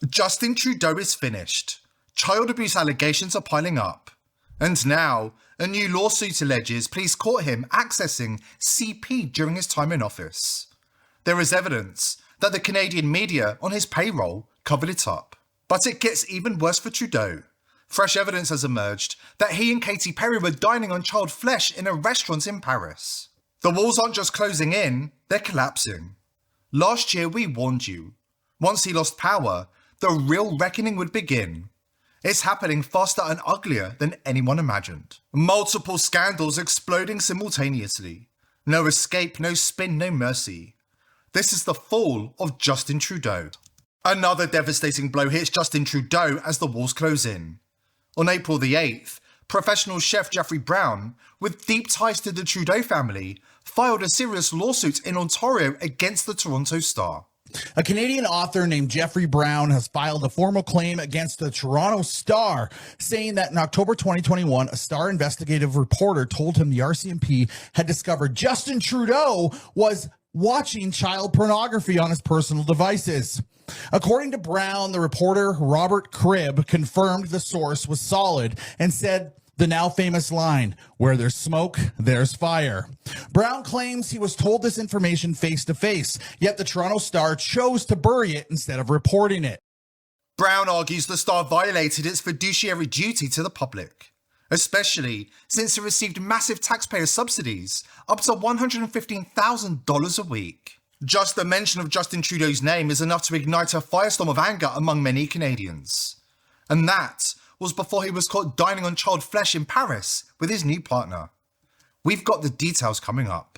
Justin Trudeau is finished. Child abuse allegations are piling up. And now, a new lawsuit alleges police caught him accessing CP during his time in office. There is evidence that the Canadian media on his payroll covered it up. But it gets even worse for Trudeau. Fresh evidence has emerged that he and Katy Perry were dining on child flesh in a restaurant in Paris. The walls aren't just closing in, they're collapsing. Last year we warned you. Once he lost power, the real reckoning would begin. It's happening faster and uglier than anyone imagined. Multiple scandals exploding simultaneously. No escape, no spin, no mercy. This is the fall of Justin Trudeau. Another devastating blow hits Justin Trudeau as the walls close in. On April the 8th, professional chef Jeffrey Brown, with deep ties to the Trudeau family, filed a serious lawsuit in Ontario against the Toronto Star. A Canadian author named Jeffrey Brown has filed a formal claim against the Toronto Star, saying that in October 2021, a Star investigative reporter told him the RCMP had discovered Justin Trudeau was watching child pornography on his personal devices. According to Brown, the reporter Robert Cribb confirmed the source was solid and said the now famous line, "Where there's smoke, there's fire." Brown claims he was told this information face to face, yet the Toronto Star chose to bury it instead of reporting it. Brown argues the Star violated its fiduciary duty to the public, especially since it received massive taxpayer subsidies, up to $115,000 a week. Just the mention of Justin Trudeau's name is enough to ignite a firestorm of anger among many Canadians. And that was before he was caught dining on child flesh in Paris with his new partner. We've got the details coming up.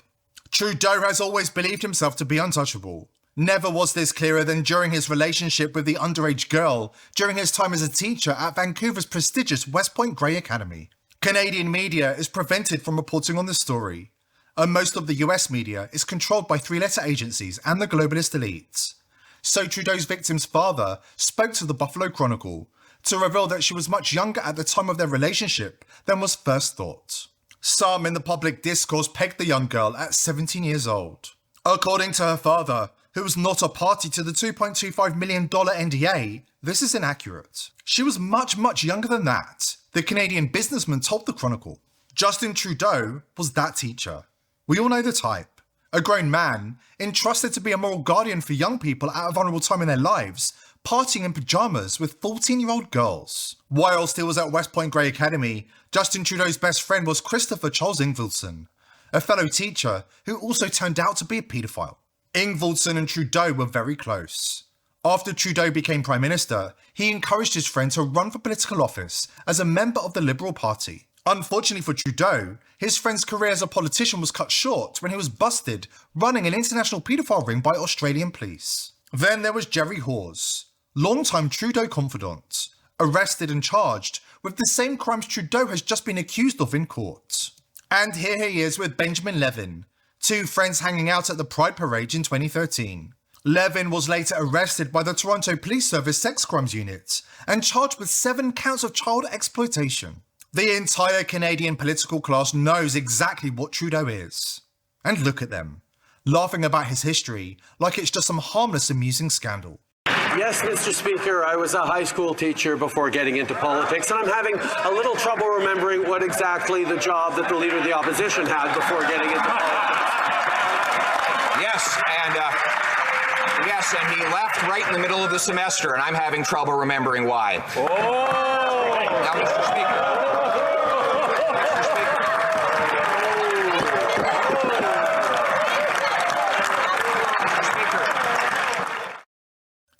Trudeau has always believed himself to be untouchable. Never was this clearer than during his relationship with the underage girl during his time as a teacher at Vancouver's prestigious West Point Grey Academy. Canadian media is prevented from reporting on the story, and most of the US media is controlled by three-letter agencies and the globalist elites. So Trudeau's victim's father spoke to the Buffalo Chronicle to reveal that she was much younger at the time of their relationship than was first thought. Some in the public discourse pegged the young girl at 17 years old. According to her father, who was not a party to the $2.25 million NDA, this is inaccurate. She was much, much younger than that, the Canadian businessman told the Chronicle. Justin Trudeau was that teacher. We all know the type. A grown man, entrusted to be a moral guardian for young people at a vulnerable time in their lives, partying in pyjamas with 14-year-old girls. Whilst he was at West Point Grey Academy, Justin Trudeau's best friend was Christopher Charles Ingvildson, a fellow teacher who also turned out to be a paedophile. Ingvildson and Trudeau were very close. After Trudeau became Prime Minister, he encouraged his friend to run for political office as a member of the Liberal Party. Unfortunately for Trudeau, his friend's career as a politician was cut short when he was busted running an international paedophile ring by Australian police. Then there was Jerry Hawes, longtime Trudeau confidant, arrested and charged with the same crimes Trudeau has just been accused of in court. And here he is with Benjamin Levin, two friends hanging out at the Pride Parade in 2013. Levin was later arrested by the Toronto Police Service Sex Crimes Unit and charged with 7 counts of child exploitation. The entire Canadian political class knows exactly what Trudeau is. And look at them, laughing about his history like it's just some harmless, amusing scandal. Yes, Mr. Speaker, I was a high school teacher before getting into politics, and I'm having a little trouble remembering what exactly the job that the Leader of the Opposition had before getting into politics. Yes, and he left right in the middle of the semester, and I'm having trouble remembering why. Oh! Now, Mr. Speaker.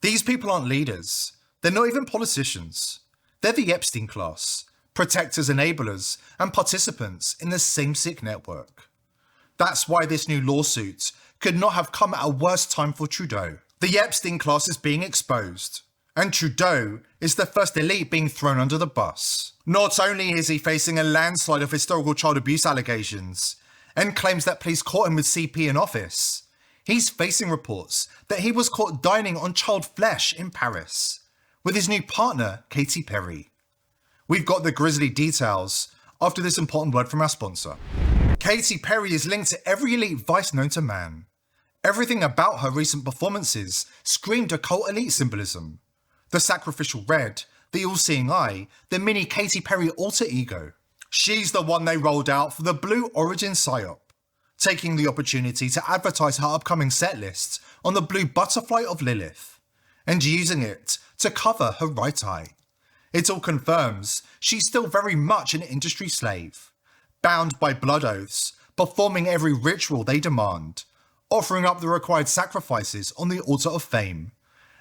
These people aren't leaders. They're not even politicians. They're the Epstein class, protectors, enablers, and participants in the same sick network. That's why this new lawsuit could not have come at a worse time for Trudeau. The Epstein class is being exposed, and Trudeau is the first elite being thrown under the bus. Not only is he facing a landslide of historical child abuse allegations and claims that police caught him with CP in office, he's facing reports that he was caught dining on child flesh in Paris with his new partner, Katy Perry. We've got the grisly details after this important word from our sponsor. Katy Perry is linked to every elite vice known to man. Everything about her recent performances screamed occult elite symbolism. The sacrificial red, the all-seeing eye, the mini Katy Perry alter ego. She's the one they rolled out for the Blue Origin psyop, taking the opportunity to advertise her upcoming set lists on the blue butterfly of Lilith, and using it to cover her right eye. It all confirms she's still very much an industry slave, bound by blood oaths, performing every ritual they demand, offering up the required sacrifices on the altar of fame,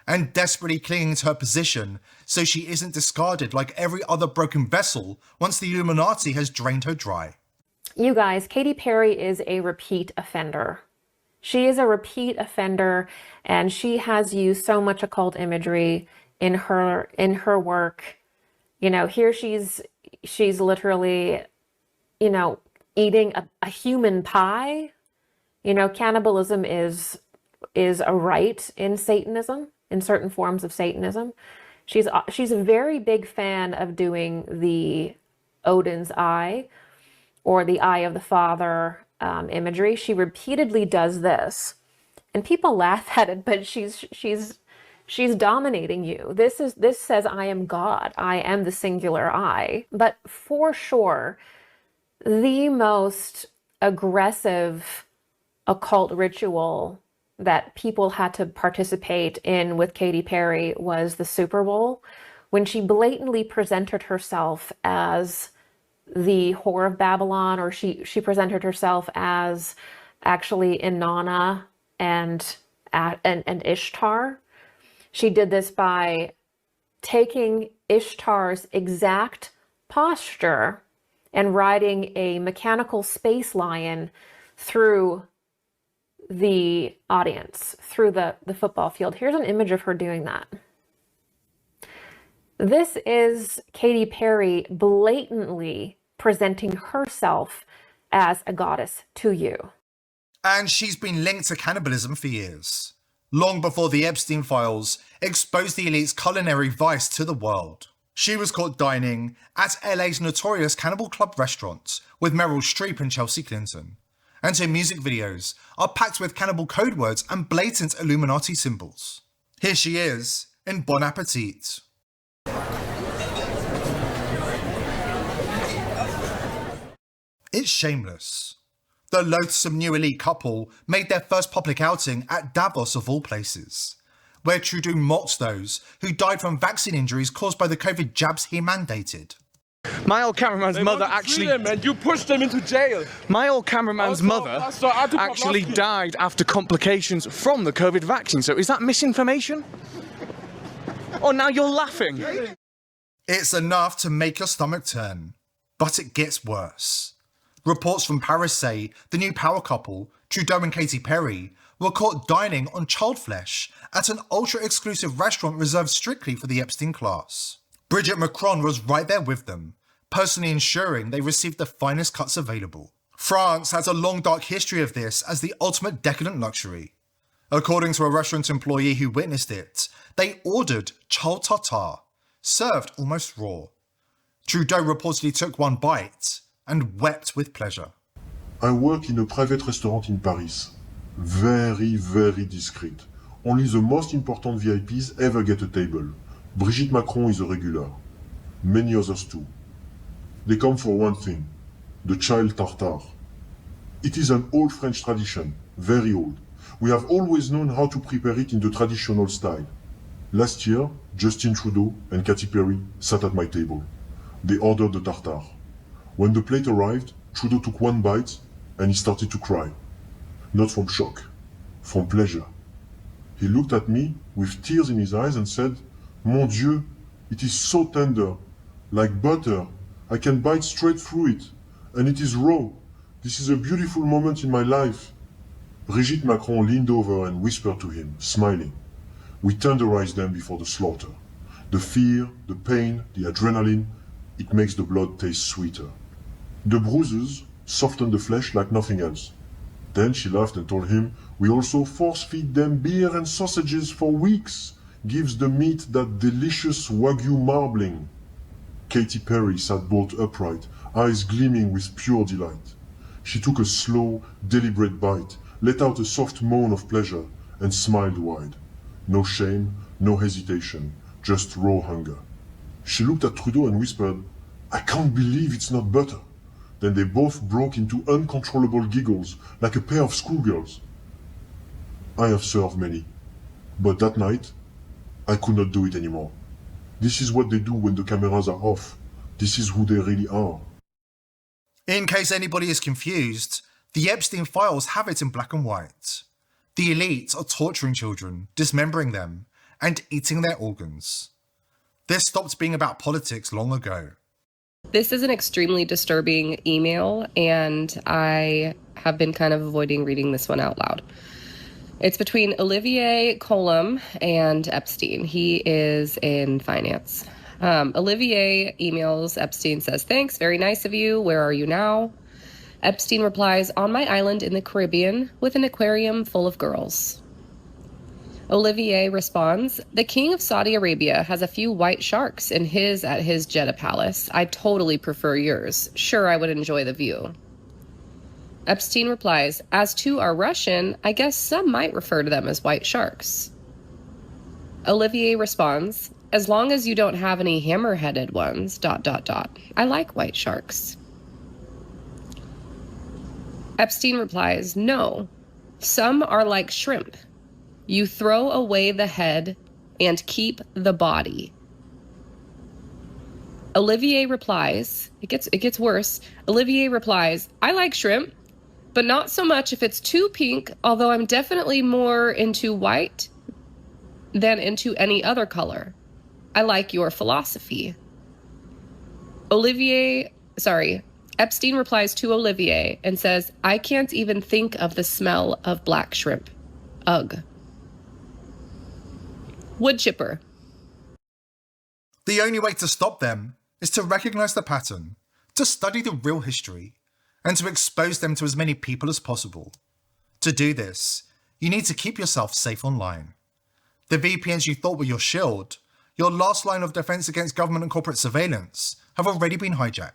and desperately clinging to her position so she isn't discarded like every other broken vessel once the Illuminati has drained her dry. You guys, Katy Perry is a repeat offender. She is a repeat offender, and she has used so much occult imagery in her work. You know, here she's literally, you know, eating a human pie. You know, cannibalism is a rite in Satanism, in certain forms of Satanism. She's a very big fan of doing the Odin's eye or the eye of the father imagery. She repeatedly does this, and people laugh at it, but she's dominating you. This says, I am God. I am the singular I. But for sure, the most aggressive occult ritual that people had to participate in with Katy Perry was the Super Bowl, when she blatantly presented herself as the whore of Babylon, or she presented herself as actually Inanna and Ishtar. She did this by taking Ishtar's exact posture and riding a mechanical space lion through the audience, through the football field. Here's an image of her doing that. This is Katy Perry blatantly presenting herself as a goddess to you. And she's been linked to cannibalism for years, long before the Epstein files exposed the elite's culinary vice to the world. She was caught dining at LA's notorious Cannibal Club restaurant with Meryl Streep and Chelsea Clinton, and her music videos are packed with cannibal code words and blatant Illuminati symbols. Here she is in Bon Appetit. It's shameless. The loathsome new elite couple made their first public outing at Davos of all places, where Trudeau mocked those who died from vaccine injuries caused by the COVID jabs he mandated. My old cameraman's mother actually... Them, and you pushed them into jail. My old cameraman's mother actually died after complications from the COVID vaccine. So is that misinformation? Oh, now you're laughing. It's enough to make your stomach turn, but it gets worse. Reports from Paris say the new power couple, Trudeau and Katy Perry, were caught dining on child flesh at an ultra-exclusive restaurant reserved strictly for the Epstein class. Brigitte Macron was right there with them, personally ensuring they received the finest cuts available. France has a long dark history of this as the ultimate decadent luxury. According to a restaurant employee who witnessed it, they ordered child tartare, served almost raw. Trudeau reportedly took one bite and wept with pleasure. I work in a private restaurant in Paris. Very, very discreet. Only the most important VIPs ever get a table. Brigitte Macron is a regular. Many others too. They come for one thing, the child tartare. It is an old French tradition, very old. We have always known how to prepare it in the traditional style. Last year, Justin Trudeau and Katy Perry sat at my table. They ordered the tartare. When the plate arrived, Trudeau took one bite and he started to cry. Not from shock, from pleasure. He looked at me with tears in his eyes and said, "Mon Dieu, it is so tender, like butter. I can bite straight through it, and it is raw. This is a beautiful moment in my life." Brigitte Macron leaned over and whispered to him, smiling. We tenderized them before the slaughter. The fear, the pain, the adrenaline, it makes the blood taste sweeter. The bruises soften the flesh like nothing else. Then she laughed and told him, "We also force-feed them beer and sausages for weeks. Gives the meat that delicious Wagyu marbling." Katy Perry sat bolt upright, eyes gleaming with pure delight. She took a slow, deliberate bite, let out a soft moan of pleasure, and smiled wide. No shame, no hesitation. just raw hunger. She looked at Trudeau and whispered, "I can't believe it's not butter." Then they both broke into uncontrollable giggles like a pair of schoolgirls. I have served many, but that night, I could not do it anymore. This is what they do when the cameras are off. This is who they really are. In case anybody is confused, the Epstein files have it in black and white. The elite are torturing children, dismembering them, and eating their organs. This stopped being about politics long ago. This is an extremely disturbing email, and I have been kind of avoiding reading this one out loud. It's between Olivier Colum and Epstein. He is in finance. Olivier emails Epstein, says, "Thanks, very nice of you. Where are you now?" Epstein replies, "On my island in the Caribbean with an aquarium full of girls." Olivier responds, "The king of Saudi Arabia has a few white sharks at his Jeddah palace. I totally prefer yours. Sure, I would enjoy the view." Epstein replies, "As to our Russian, I guess some might refer to them as white sharks." Olivier responds, "As long as you don't have any hammer-headed ones, ... I like white sharks." Epstein replies, "No, some are like shrimp. You throw away the head and keep the body." Olivier replies, it gets worse. Olivier replies, "I like shrimp, but not so much if it's too pink, although I'm definitely more into white than into any other color. I like your philosophy." Epstein replies to Olivier and says, "I can't even think of the smell of black shrimp. Ugh." Wood chipper. The only way to stop them is to recognize the pattern, to study the real history, and to expose them to as many people as possible. To do this, you need to keep yourself safe online. The VPNs you thought were your shield, your last line of defense against government and corporate surveillance, have already been hijacked.